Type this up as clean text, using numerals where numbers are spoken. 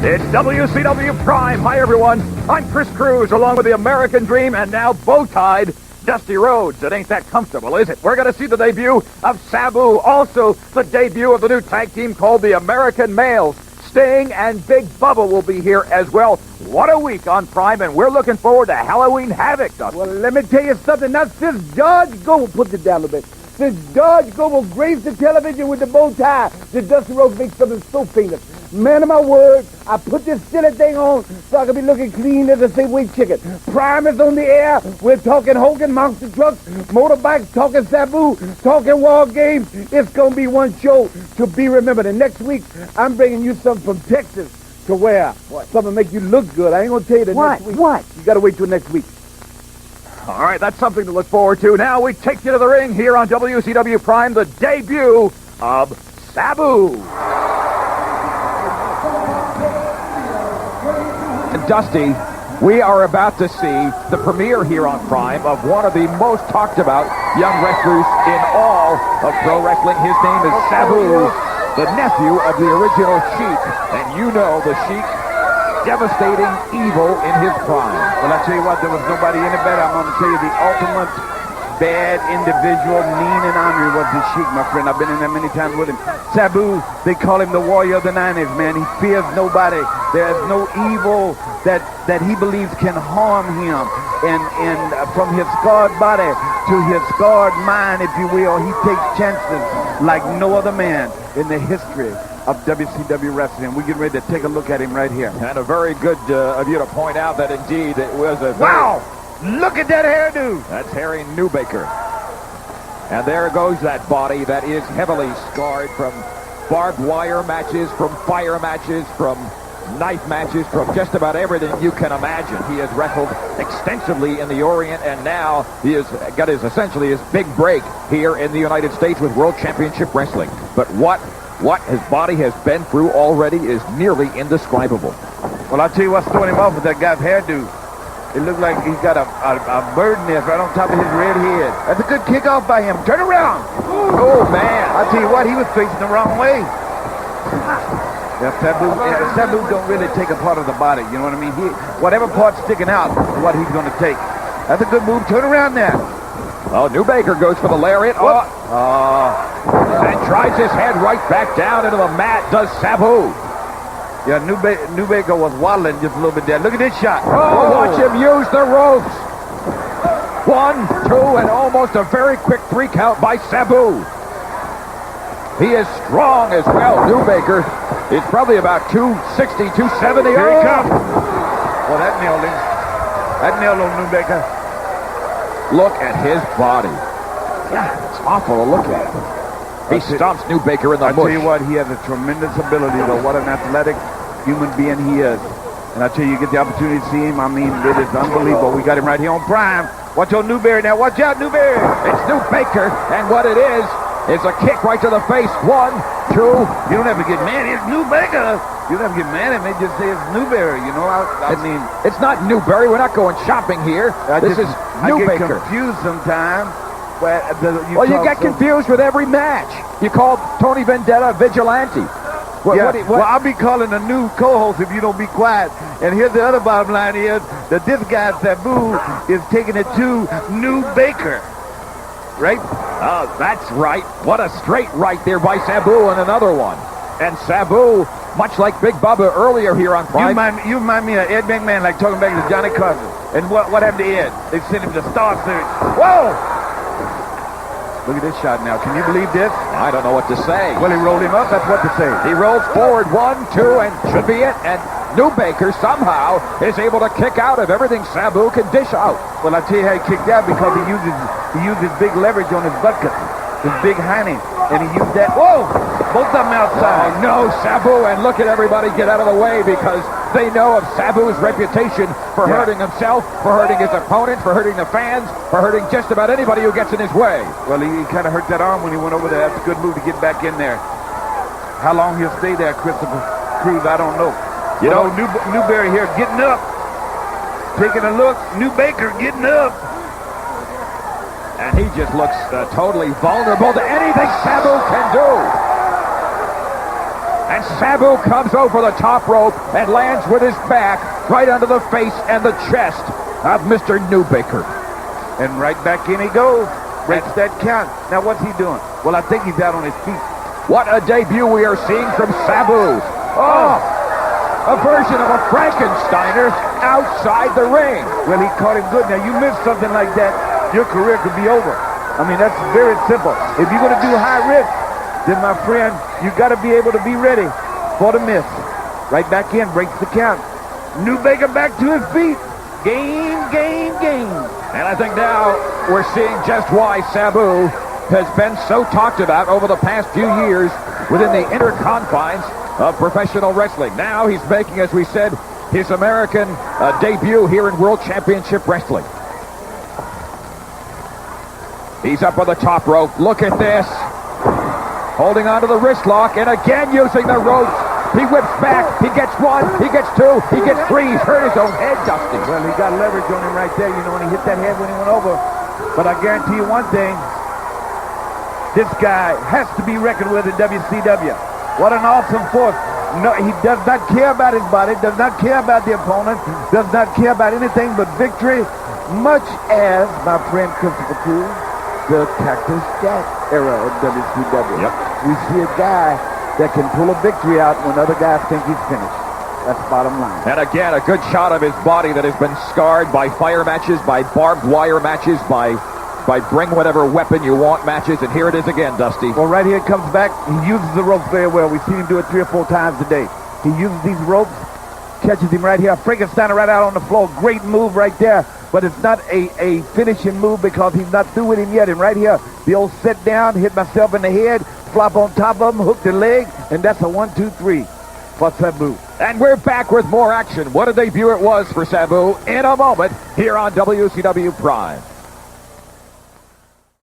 It's WCW Prime. Hi, everyone. I'm Chris Cruz, along with the American Dream, and now bow-tied Dusty Rhodes. It ain't that comfortable, is it? We're going to see the debut of Sabu. Also, the debut of the new tag team called the American Males. Sting and Big Bubba will be here as well. What a week on Prime, and we're looking forward to Halloween Havoc, Dusty. Well, let me tell you something. Now, since George Goble put it down a little bit, since George Goble graced the television with the bow tie, the Dusty Rhodes makes something so famous. Man of my word, I put this silly thing on so I can be looking clean as a Safeway chicken. Prime is on the air. We're talking Hogan monster trucks, motorbikes, talking Sabu, talking war games. It's going to be one show to be remembered. And next week, I'm bringing you something from Texas to wear. What? Something to make you look good. I ain't going to tell you that next week. What? You got to wait till next week. All right, that's something to look forward to. Now we take you to the ring here on WCW Prime, the debut of Sabu. And Dusty, we are about to see the premiere here on Prime of one of the most talked about young wrestlers in all of pro wrestling. His name is Sabu, the nephew of the original Sheik. And you know the Sheik, devastating evil in his prime. Well, I tell you what, there was nobody any better. I'm going to tell you the ultimate bad individual, mean and ornery was the Sheik, my friend. I've been in there many times with him. Sabu, they call him the warrior of the 90s, man. He fears nobody. There's no evil that he believes can harm him. And from his scarred body to his scarred mind, if you will, he takes chances like no other man in the history of WCW wrestling. We're getting ready to take a look at him right here. And a very good of you to point out that indeed it was a wow! Look at that hairdo! That's Harry Newbaker. And there goes that body that is heavily scarred from barbed wire matches, from fire matches, from knife matches, from just about everything you can imagine. He has wrestled extensively in the Orient, and now he has got essentially his big break here in the United States with World Championship Wrestling. But what his body has been through already is nearly indescribable. Well, I'll tell you what's throwing him off with that guy's hairdo. It looked like he's got a bird nest right on top of his red head. That's a good kickoff by him. Turn around. Oh, man. I'll tell you what, he was facing the wrong way. Yeah, Sabu don't really take a part of the body, you know what I mean? Whatever part's sticking out is what he's going to take. That's a good move. Turn around there. Oh, Newbaker goes for the lariat. And drives his head right back down into the mat, does Sabu. Yeah, Newbaker was waddling just a little bit there. Look at this shot. Oh, watch him use the ropes. 1, 2, and almost a very quick 3 count by Sabu. He is strong as well. Newbaker is probably about 260, 270. Here he comes. Well, that nailed him. That nailed on Newbaker. Look at his body. Yeah, it's awful to look at. He stomps Newbaker in the mush. I tell you what, he has a tremendous ability, though. What an athletic human being he is. And I tell you, you get the opportunity to see him. I mean, it is unbelievable. We got him right here on Prime. Watch on Newberry now. Watch out, Newberry. It's Newbaker, and what it is a kick right to the face. 1, 2. You don't have to get mad. It's Newbaker. You don't have to get mad at me. Just say it's Newberry. You know, I mean, it's not Newberry. We're not going shopping here. This is Newbaker. I get confused sometimes. You get confused with every match. You call Tony Vendetta Vigilante. Well, I'll be calling a new co-host if you don't be quiet. And here's the other bottom line is that this guy, Sabu, is taking it to Newbaker. Right? Oh, that's right. What a straight right there by Sabu and another one. And Sabu, much like Big Bubba earlier here on Prime. You remind me of Ed McMahon, like talking back to Johnny Carson. And what happened to Ed? They sent him to Star Search. Whoa! Look at this shot now. Can you believe this? I don't know what to say. Well, he rolled him up. That's what to say. He rolls forward 1, 2, and should be it. And Newbaker somehow is able to kick out of everything Sabu can dish out. Well, I tell you how he kicked out because he used his big leverage on his butkus, his big hiney, and he used that. Whoa! Both of them outside. Oh, no, Sabu, and look at everybody get out of the way because they know of Sabu's reputation for hurting himself, for hurting his opponent, for hurting the fans, for hurting just about anybody who gets in his way. Well, he kind of hurt that arm when he went over there. That's a good move to get back in there. How long he'll stay there, Christopher Cruz, I don't know. You know, Newberry here getting up, taking a look. Newbaker getting up. And he just looks totally vulnerable to anything Sabu can do. And as Sabu comes over the top rope and lands with his back right under the face and the chest of Mr. Newbaker. And right back in he goes. Breaks that count. Now what's he doing? Well, I think he's out on his feet. What a debut we are seeing from Sabu. Oh, a version of a Frankensteiner outside the ring. Well, he caught him good. Now, you miss something like that, your career could be over. I mean, that's very simple. If you're going to do high risk, then, my friend, you got to be able to be ready for the miss. Right back in, breaks the count. Newbaker back to his feet. Game. And I think now we're seeing just why Sabu has been so talked about over the past few years within the inner confines of professional wrestling. Now he's making, as we said, his American debut here in World Championship Wrestling. He's up on the top rope. Look at this. Holding onto the wrist lock and again using the ropes. He whips back. He gets one. He gets two. He gets three. He's hurt his own head, Dusty. Well, he got leverage on him right there, you know, and he hit that head when he went over. But I guarantee you one thing. This guy has to be reckoned with in WCW. What an awesome force. No, he does not care about his body, does not care about the opponent, does not care about anything but victory, much as my friend Christopher Cruz, the Cactus Jack era of WCW. Yep. We see a guy that can pull a victory out when other guys think he's finished. That's bottom line. And again, a good shot of his body that has been scarred by fire matches, by barbed wire matches, by bring whatever weapon you want matches. And here it is again, Dusty. Well, right here it comes back. He uses the ropes very well. We've seen him do it 3 or 4 times a day. He uses these ropes, catches him right here. Frankensteiner right out on the floor. Great move right there. But it's not a finishing move because he's not through with him yet. And right here, the old sit down, hit myself in the head, flop on top of him, hook the leg, and that's a 1, 2, 3 for Sabu. And we're back with more action. What a debut it was for Sabu in a moment here on WCW Prime.